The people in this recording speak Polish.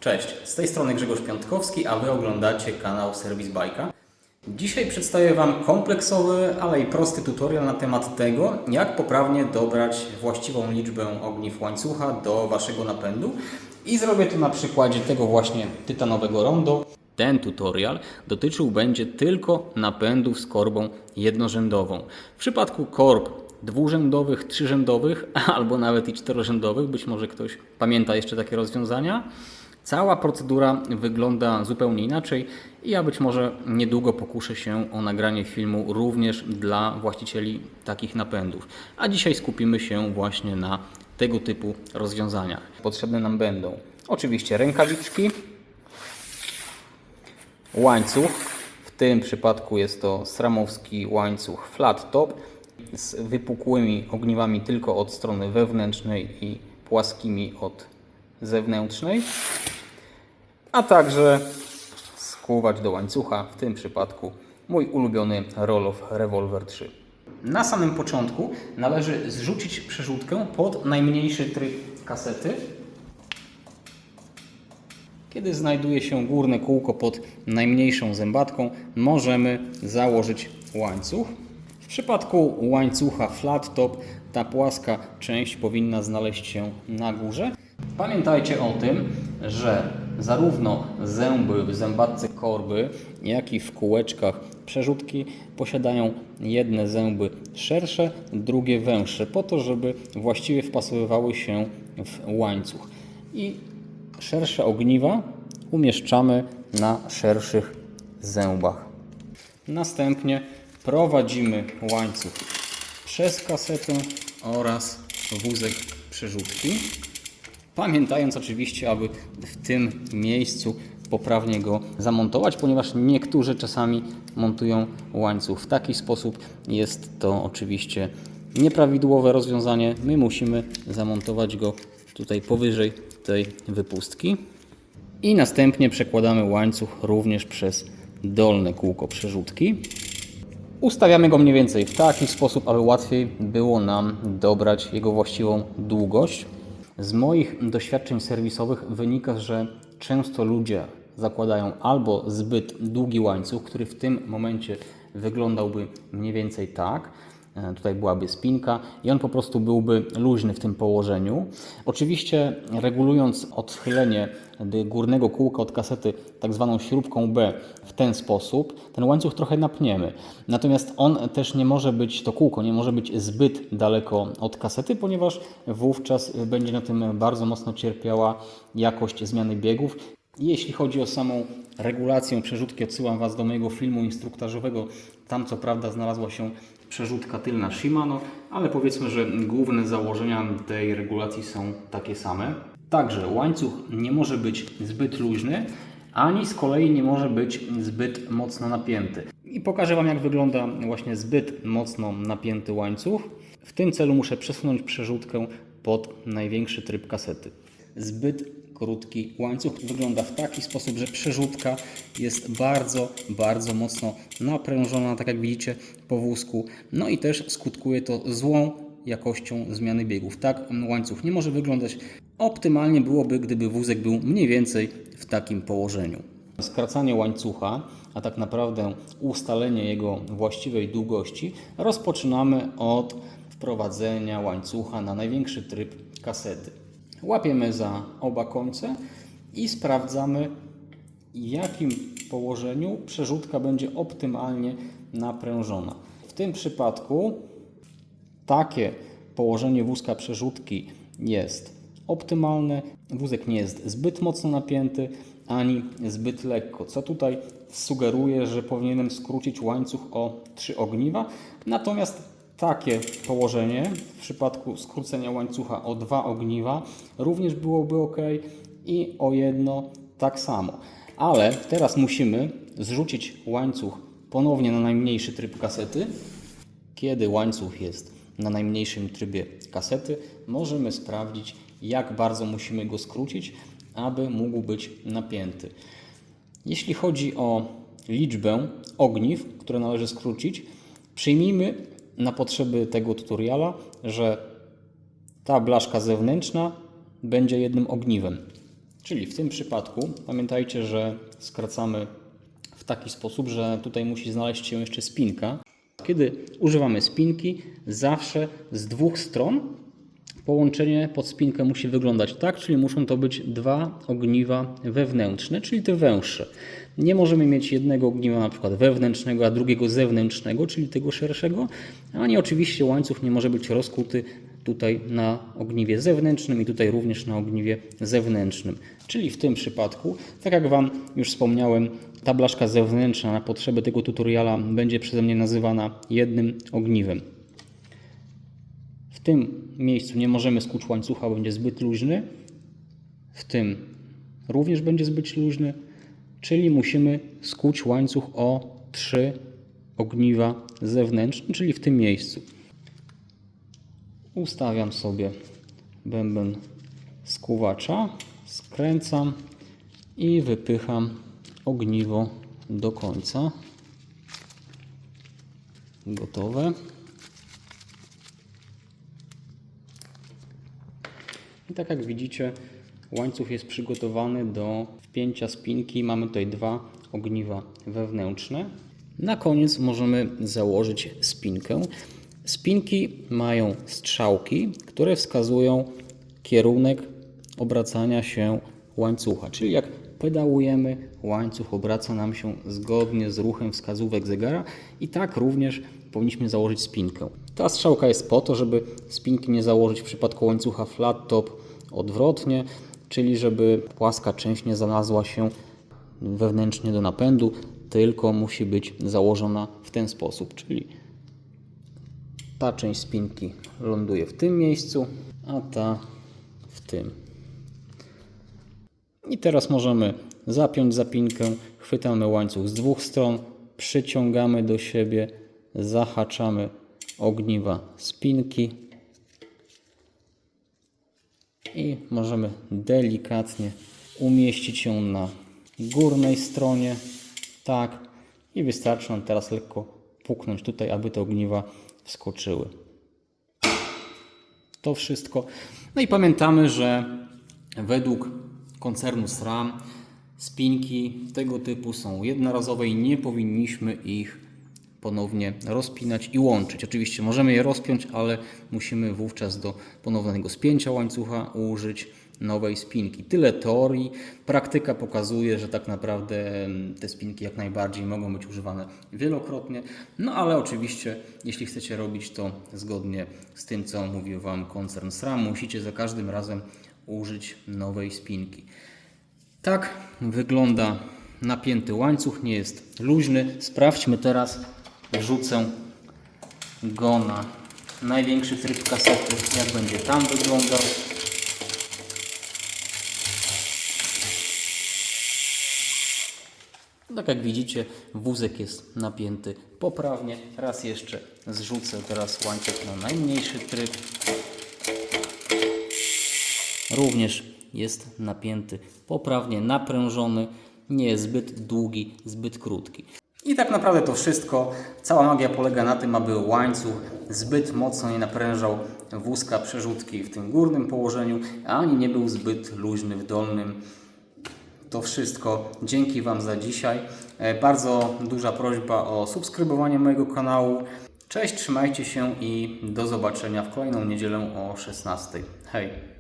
Cześć, z tej strony Grzegorz Piątkowski, a Wy oglądacie kanał Serwis Bajka. Dzisiaj przedstawię Wam kompleksowy, ale i prosty tutorial na temat tego, jak poprawnie dobrać właściwą liczbę ogniw łańcucha do Waszego napędu. I zrobię to na przykładzie tego właśnie tytanowego rondo. Ten tutorial dotyczył będzie tylko napędów z korbą jednorzędową. W przypadku korb dwurzędowych, trzyrzędowych albo nawet i czterorzędowych, być może ktoś pamięta jeszcze takie rozwiązania, cała procedura wygląda zupełnie inaczej i ja być może niedługo pokuszę się o nagranie filmu również dla właścicieli takich napędów. A dzisiaj skupimy się właśnie na tego typu rozwiązaniach. Potrzebne nam będą oczywiście rękawiczki, łańcuch, w tym przypadku jest to sramowski łańcuch flat top z wypukłymi ogniwami tylko od strony wewnętrznej i płaskimi od zewnętrznej, a także skłuwacz do łańcucha, w tym przypadku mój ulubiony Roloff Revolver 3. Na samym początku należy zrzucić przerzutkę pod najmniejszy tryb kasety. Kiedy znajduje się górne kółko pod najmniejszą zębatką, możemy założyć łańcuch. W przypadku łańcucha flat top ta płaska część powinna znaleźć się na górze. Pamiętajcie o tym, że zarówno zęby w zębatce korby, jak i w kółeczkach przerzutki posiadają jedne zęby szersze, drugie węższe, po to, żeby właściwie wpasowywały się w łańcuch. I szersze ogniwa umieszczamy na szerszych zębach. Następnie prowadzimy łańcuch przez kasetę oraz wózek przerzutki. Pamiętając oczywiście, aby w tym miejscu poprawnie go zamontować, ponieważ niektórzy czasami montują łańcuch w taki sposób. Jest to oczywiście nieprawidłowe rozwiązanie. My musimy zamontować go tutaj powyżej tej wypustki. I następnie przekładamy łańcuch również przez dolne kółko przerzutki. Ustawiamy go mniej więcej w taki sposób, aby łatwiej było nam dobrać jego właściwą długość. Z moich doświadczeń serwisowych wynika, że często ludzie zakładają albo zbyt długi łańcuch, który w tym momencie wyglądałby mniej więcej tak. Tutaj byłaby spinka i on po prostu byłby luźny w tym położeniu. Oczywiście regulując odchylenie górnego kółka od kasety tak zwaną śrubką B w ten sposób, ten łańcuch trochę napniemy. Natomiast on też nie może być, to kółko nie może być zbyt daleko od kasety, ponieważ wówczas będzie na tym bardzo mocno cierpiała jakość zmiany biegów. Jeśli chodzi o samą regulację przerzutki, odsyłam Was do mojego filmu instruktażowego. Tam co prawda znalazła się przerzutka tylna Shimano, ale powiedzmy, że główne założenia tej regulacji są takie same. Także łańcuch nie może być zbyt luźny, ani z kolei nie może być zbyt mocno napięty. I pokażę Wam, jak wygląda właśnie zbyt mocno napięty łańcuch. W tym celu muszę przesunąć przerzutkę pod największy tryb kasety. Zbyt krótki łańcuch wygląda w taki sposób, że przerzutka jest bardzo mocno naprężona, tak jak widzicie po wózku. No i też skutkuje to złą jakością zmiany biegów. Tak łańcuch nie może wyglądać. Optymalnie byłoby, gdyby wózek był mniej więcej w takim położeniu. Skracanie łańcucha, a tak naprawdę ustalenie jego właściwej długości, rozpoczynamy od wprowadzenia łańcucha na największy tryb kasety. Łapiemy za oba końce i sprawdzamy, w jakim położeniu przerzutka będzie optymalnie naprężona. W tym przypadku takie położenie wózka przerzutki jest optymalne. Wózek nie jest zbyt mocno napięty, ani zbyt lekko, co tutaj sugeruje, że powinienem skrócić łańcuch o 3 ogniwa. Natomiast takie położenie w przypadku skrócenia łańcucha o 2 ogniwa również byłoby ok i o 1 tak samo. Ale teraz musimy zrzucić łańcuch ponownie na najmniejszy tryb kasety. Kiedy łańcuch jest na najmniejszym trybie kasety, możemy sprawdzić, jak bardzo musimy go skrócić, aby mógł być napięty. Jeśli chodzi o liczbę ogniw, które należy skrócić, przyjmijmy na potrzeby tego tutoriala, że ta blaszka zewnętrzna będzie jednym ogniwem. Czyli w tym przypadku pamiętajcie, że skracamy w taki sposób, że tutaj musi znaleźć się jeszcze spinka. Kiedy używamy spinki, zawsze z dwóch stron połączenie pod spinkę musi wyglądać tak, czyli muszą to być dwa ogniwa wewnętrzne, czyli te węższe. Nie możemy mieć jednego ogniwa na przykład wewnętrznego, a drugiego zewnętrznego, czyli tego szerszego, ani oczywiście łańcuch nie może być rozkuty tutaj na ogniwie zewnętrznym i tutaj również na ogniwie zewnętrznym. Czyli w tym przypadku, tak jak Wam już wspomniałem, ta blaszka zewnętrzna na potrzeby tego tutoriala będzie przeze mnie nazywana jednym ogniwem. W tym miejscu nie możemy skuć łańcucha, będzie zbyt luźny. W tym również będzie zbyt luźny, czyli musimy skuć łańcuch o 3 ogniwa zewnętrzne, czyli w tym miejscu. Ustawiam sobie bęben skuwacza, skręcam i wypycham ogniwo do końca. Gotowe. I tak jak widzicie, łańcuch jest przygotowany do wpięcia spinki. Mamy tutaj dwa ogniwa wewnętrzne. Na koniec możemy założyć spinkę. Spinki mają strzałki, które wskazują kierunek obracania się łańcucha. Czyli jak pedałujemy, łańcuch obraca nam się zgodnie z ruchem wskazówek zegara i tak również powinniśmy założyć spinkę. Ta strzałka jest po to, żeby spinki nie założyć w przypadku łańcucha flat top odwrotnie, czyli żeby płaska część nie znalazła się wewnętrznie do napędu, tylko musi być założona w ten sposób, czyli ta część spinki ląduje w tym miejscu, a ta w tym. I teraz możemy zapiąć zapinkę, chwytamy łańcuch z dwóch stron, przyciągamy do siebie, zahaczamy ogniwa spinki i możemy delikatnie umieścić ją na górnej stronie, tak, i wystarczy nam teraz lekko puknąć tutaj, aby te ogniwa wskoczyły. To wszystko. No i pamiętamy, że według koncernu SRAM spinki tego typu są jednorazowe i nie powinniśmy ich ponownie rozpinać i łączyć. Oczywiście możemy je rozpiąć, ale musimy wówczas do ponownego spięcia łańcucha użyć nowej spinki. Tyle teorii. Praktyka pokazuje, że tak naprawdę te spinki jak najbardziej mogą być używane wielokrotnie. No ale oczywiście, jeśli chcecie robić to zgodnie z tym, co mówił Wam koncern SRAM, musicie za każdym razem użyć nowej spinki. Tak wygląda napięty łańcuch, nie jest luźny. Sprawdźmy teraz, wrzucę go na największy tryb kasety, jak będzie tam wyglądał. Tak jak widzicie, wózek jest napięty poprawnie. Raz jeszcze zrzucę teraz łańcuch na najmniejszy tryb. Również jest napięty poprawnie, naprężony, nie jest zbyt długi, zbyt krótki. I tak naprawdę to wszystko. Cała magia polega na tym, aby łańcuch zbyt mocno nie naprężał wózka przerzutki w tym górnym położeniu, ani nie był zbyt luźny w dolnym. To wszystko. Dzięki Wam za dzisiaj. Bardzo duża prośba o subskrybowanie mojego kanału. Cześć, trzymajcie się i do zobaczenia w kolejną niedzielę o 16:00. Hej!